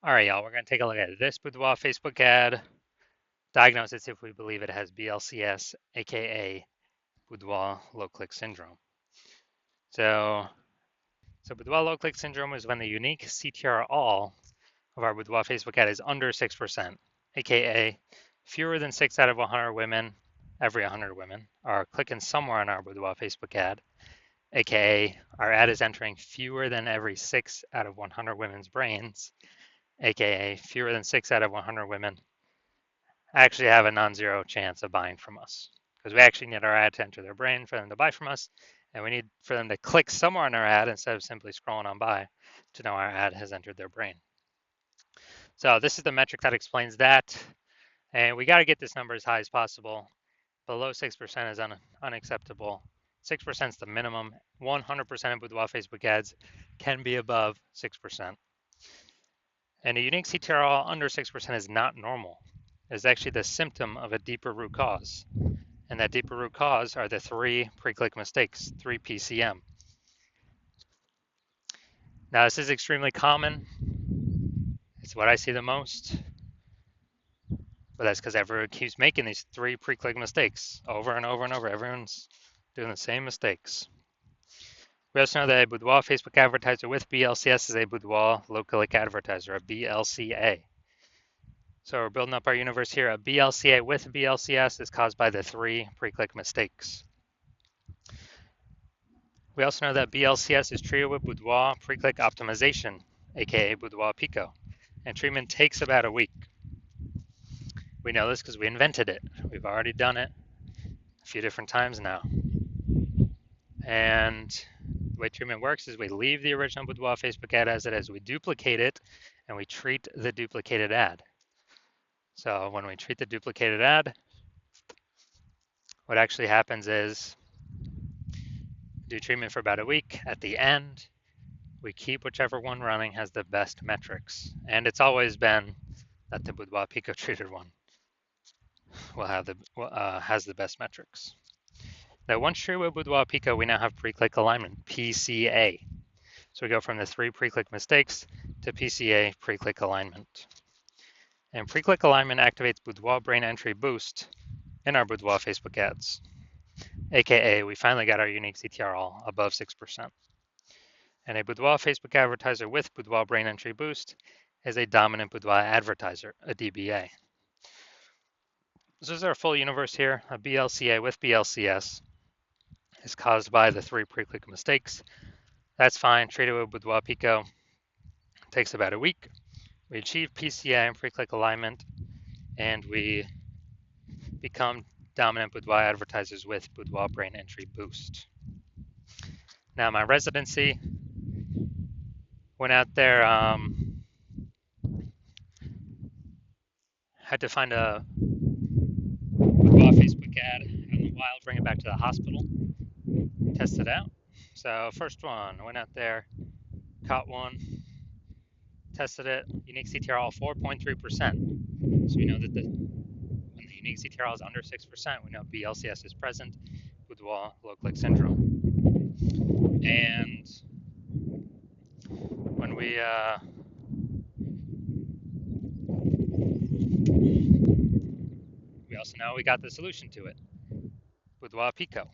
All right, y'all, we're going to take a look at this Boudoir Facebook ad, diagnose it, see if we believe it has BLCS, aka Boudoir low click syndrome. So, Boudoir low click syndrome is when the unique CTR all of our Boudoir Facebook ad is under 6%, aka fewer than 6 out of 100 women, every 100 women, are clicking somewhere on our Boudoir Facebook ad, aka our ad is entering fewer than every 6 out of 100 women's brains, aka fewer than 6 out of 100 women actually have a non-zero chance of buying from us, because we actually need our ad to enter their brain for them to buy from us, and we need for them to click somewhere on our ad instead of simply scrolling on by to know our ad has entered their brain. So this is the metric that explains that, and we got to get this number as high as possible. Below 6% is unacceptable. 6% is the minimum. 100% of Boudoir Facebook ads can be above 6%. And a unique CTRL under 6% is not normal. It's actually the symptom of a deeper root cause. And that deeper root cause are the 3 pre-click mistakes, 3 PCM. Now, this is extremely common. It's what I see the most. But that's because everyone keeps making these 3 pre-click mistakes over and over and over. Everyone's doing the same mistakes. We also know that a Boudoir Facebook advertiser with BLCS is a Boudoir low-click advertiser, a BLCA. So we're building up our universe here. A BLCA with BLCS is caused by the 3 pre-click mistakes. We also know that BLCS is treated with Boudoir pre-click optimization, aka Boudoir Pico, and treatment takes about a week. We know this because we invented it. We've already done it a few different times now. And the way treatment works is we leave the original Boudoir Facebook ad as it is. We duplicate it, and we treat the duplicated ad. So when we treat the duplicated ad, what actually happens is do treatment for about a week. At the end, we keep whichever one running has the best metrics. And it's always been that the Boudoir Pico treated one will have has the best metrics. Now, once treated with Boudoir Pico, we now have pre-click alignment, PCA. So we go from the 3 pre-click mistakes to PCA pre-click alignment. And pre-click alignment activates Boudoir brain entry boost in our Boudoir Facebook ads, aka we finally got our unique CTR all above 6%. And a Boudoir Facebook advertiser with Boudoir brain entry boost is a dominant Boudoir advertiser, a DBA. So this is our full universe here. A BLCA with BLCS is caused by the 3 pre-click mistakes. That's fine. Treat it with Boudoir Pico. It takes about a week. We achieve PCA and pre-click alignment, and we become dominant Boudoir advertisers with Boudoir brain entry boost. Now, my residency went out there, had to find a Boudoir Facebook ad out in the wild, bring it back to the hospital, test it out. So first one, went out there, caught one, tested it, unique CTR all 4.3%. So we know that when the unique CTR is under 6%, we know BLCS is present, Boudoir low click syndrome. And when we also know we got the solution to it, Boudoir Pico.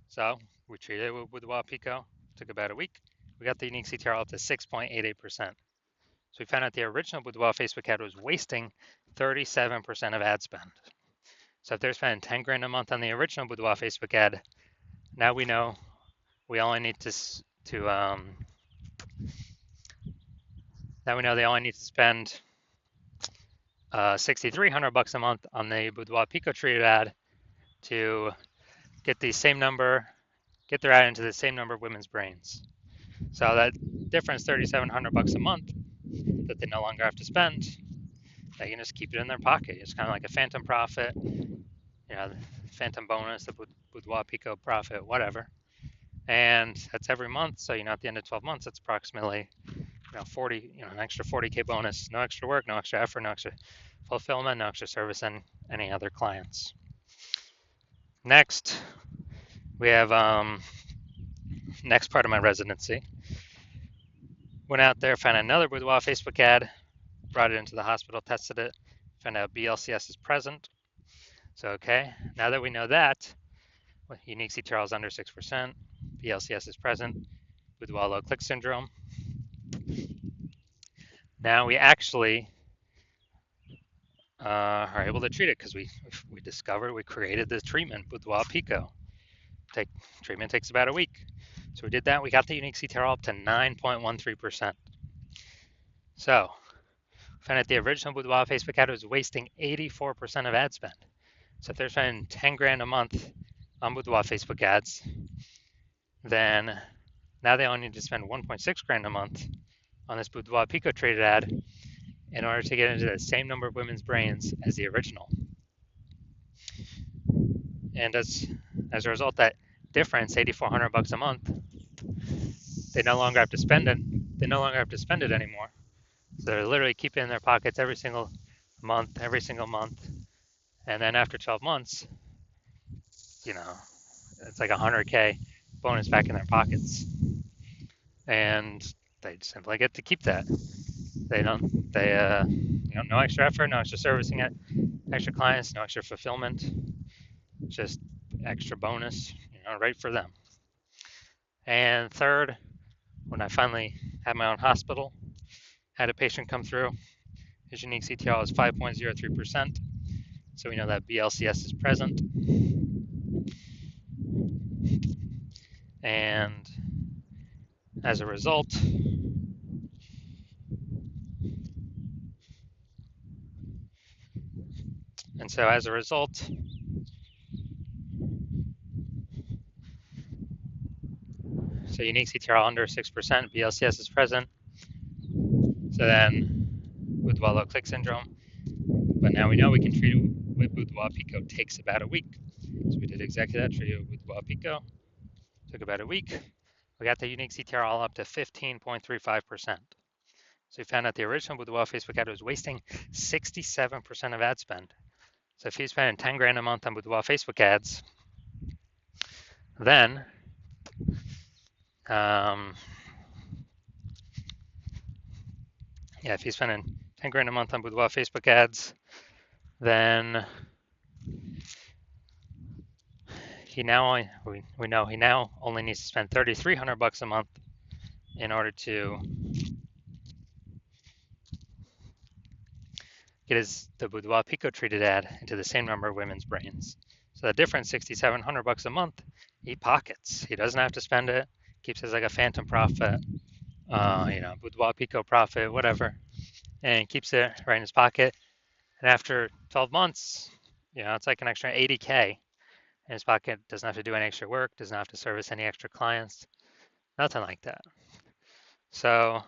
So we treated it with Boudoir Pico, took about a week. We got the unique CTR up to 6.88%. So we found out the original Boudoir Facebook ad was wasting 37% of ad spend. So if they're spending 10 grand a month on the original Boudoir Facebook ad, now we know we only need now we know they only need to spend $6,300 a month on the Boudoir Pico treated ad to get the same number, get their ad into the same number of women's brains. So that difference, $3,700 a month, that they no longer have to spend, they can just keep it in their pocket. It's kind of like a phantom profit, phantom bonus, the Boudoir Pico profit, whatever. And that's every month. So at the end of 12 months, it's approximately 40, an extra 40K bonus, no extra work, no extra effort, no extra fulfillment, no extra service, and any other clients. Next, we have next part of my residency. Went out there, found another Boudoir Facebook ad, brought it into the hospital, tested it, found out BLCS is present. So, okay, now that we know that, unique CTRL is under 6%, BLCS is present, Boudoir low click syndrome. Now we actually are able to treat it because we discovered, we created this treatment, Boudoir Pico. Treatment takes about a week. So we did that. We got the unique CTRL up to 9.13%. So found that the original Boudoir Facebook ad was wasting 84% of ad spend. So if they're spending 10 grand a month on Boudoir Facebook ads, then now they only need to spend 1.6 grand a month on this Boudoir Pico traded ad in order to get into the same number of women's brains as the original. And as a result, that difference, $8,400 a month, they no longer have to spend it. They no longer have to spend it anymore. So they're literally keeping it in their pockets every single month. And then after 12 months, it's like $100K bonus back in their pockets. And they simply get to keep that. No extra effort, no extra servicing it, extra clients, no extra fulfillment, just extra bonus, right for them. And third, when I finally had my own hospital, had a patient come through, his unique CTRL is 5.03%. So we know that BLCS is present. And as a result, so unique CTRL under 6%, BLCS is present. So then with Boudoir low click syndrome, but now we know we can treat it with Boudoir Pico. Takes about a week. So we did exactly that, treated it with Boudoir Pico. Took about a week. We got the unique CTRL up to 15.35%. So we found out the original Boudoir Facebook ad was wasting 67% of ad spend. So if he's spending 10 grand a month on Boudoir Facebook ads, then if he's spending 10 grand a month on Boudoir Facebook ads, then we know he now only needs to spend $3,300 a month in order to get the Boudoir Pico treated ad into the same number of women's brains. So the difference, $6,700 a month, he pockets. He doesn't have to spend it. Keeps it as like a phantom profit, Boudoir Pico profit, whatever, and keeps it right in his pocket. And after 12 months, it's like an extra $80K in his pocket. Doesn't have to do any extra work. Doesn't have to service any extra clients. Nothing like that. So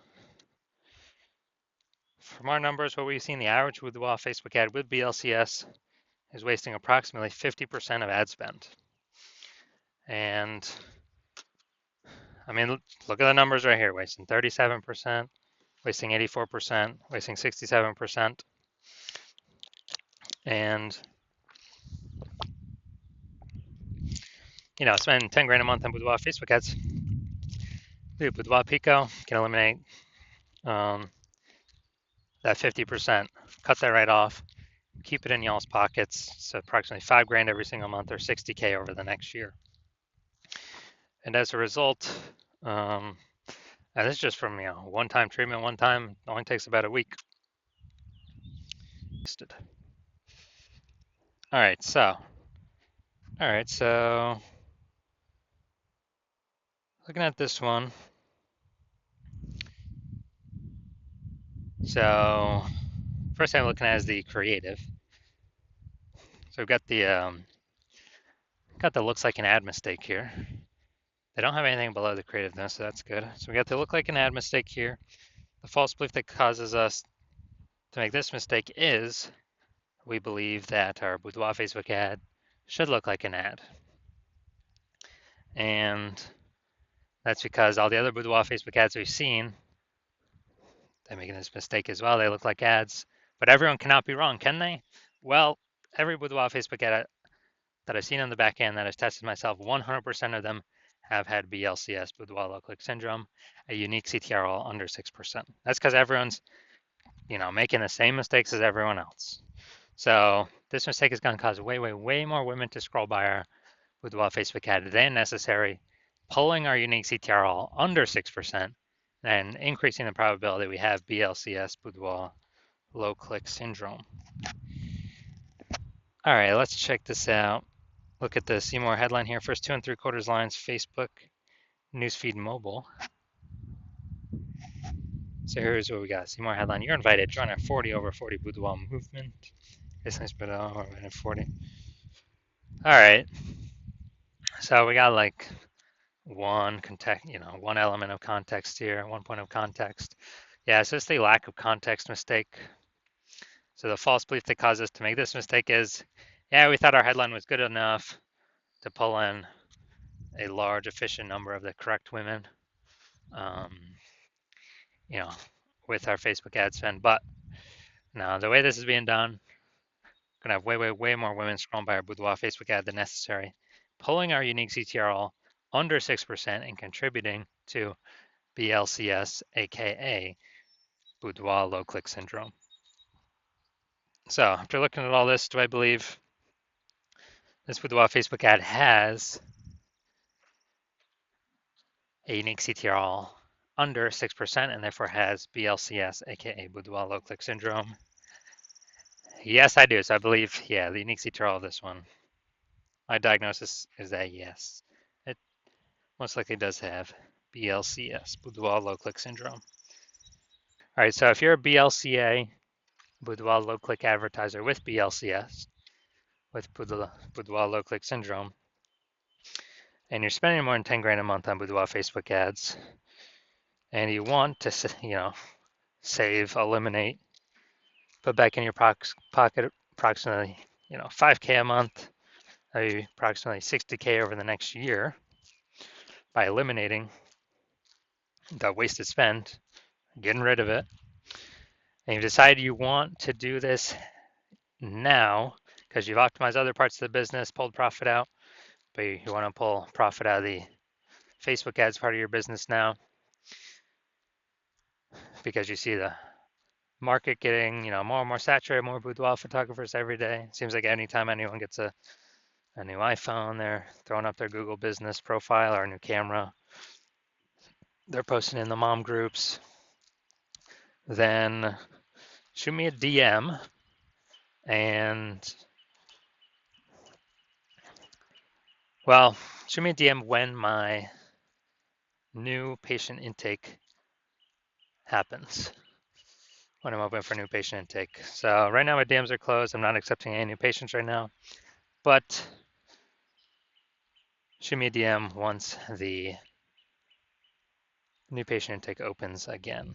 from our numbers, what we've seen, the average Boudoir Facebook ad with BLCS is wasting approximately 50% of ad spend. And I mean, look at the numbers right here, wasting 37%, wasting 84%, wasting 67%. And, spending 10 grand a month on Boudoir Facebook ads. Boudoir Pico can eliminate that 50%, cut that right off, keep it in y'all's pockets. So approximately 5 grand every single month, or 60K over the next year. And as a result, and this is just from one-time treatment, only takes about a week. All right, so looking at this one. So first thing I'm looking at is the creative. So we've got the looks like an ad mistake here. They don't have anything below the creativeness, so that's good. So we got the look like an ad mistake here. The false belief that causes us to make this mistake is we believe that our Boudoir Facebook ad should look like an ad. And that's because all the other Boudoir Facebook ads we've seen, they're making this mistake as well. They look like ads, but everyone cannot be wrong, can they? Well, every Boudoir Facebook ad that I've seen on the back end that I've tested myself, 100% of them have had BLCS, Boudoir low click syndrome, a unique CTRL under 6%. That's because everyone's making the same mistakes as everyone else. So this mistake is going to cause way more women to scroll by our Boudoir Facebook ad than necessary, pulling our unique CTRL under 6% and increasing the probability we have BLCS, Boudoir low click syndrome. All right, let's check this out. Look at the see more headline here. First 2 3/4 lines, Facebook newsfeed mobile. So here's what we got. See more headline. You're invited. Join our 40 over 40 Boudoir movement. Business Boudoir 40. All right. So we got like one context, one element of context here, one point of context. Yeah, it's just the lack of context mistake. So the false belief that caused us to make this mistake is, yeah, we thought our headline was good enough to pull in a large, efficient number of the correct women, um, you know, with our Facebook ad spend. But now the way this is being done, we're gonna have way more women scrolling by our Boudoir Facebook ad than necessary, pulling our unique CTRL under 6% and contributing to BLCS, aka Boudoir low click syndrome. So after looking at all this, do I believe this Boudoir Facebook ad has a unique CTRL under 6% and therefore has BLCS, aka Boudoir low click syndrome? Yes, I do. So I believe, yeah, the unique CTRL of this one. My diagnosis is that yes, it most likely does have BLCS, Boudoir low click syndrome. All right, so if you're a BLCA, Boudoir low click advertiser with BLCS, with Boudoir low click syndrome, and you're spending more than 10 grand a month on Boudoir Facebook ads, and you want to, save, eliminate, put back in your pocket approximately, 5K a month, approximately 60K over the next year by eliminating the wasted spend, getting rid of it, and you decide you want to do this now because you've optimized other parts of the business, pulled profit out, but you want to pull profit out of the Facebook ads part of your business now because you see the market getting, more and more saturated, more boudoir photographers every day. It seems like anytime anyone gets a new iPhone, they're throwing up their Google business profile or a new camera. They're posting in the mom groups. Then shoot me a DM and, well, shoot me a DM when my new patient intake happens, when I'm open for new patient intake. So right now my DMs are closed. I'm not accepting any new patients right now, but shoot me a DM once the new patient intake opens again.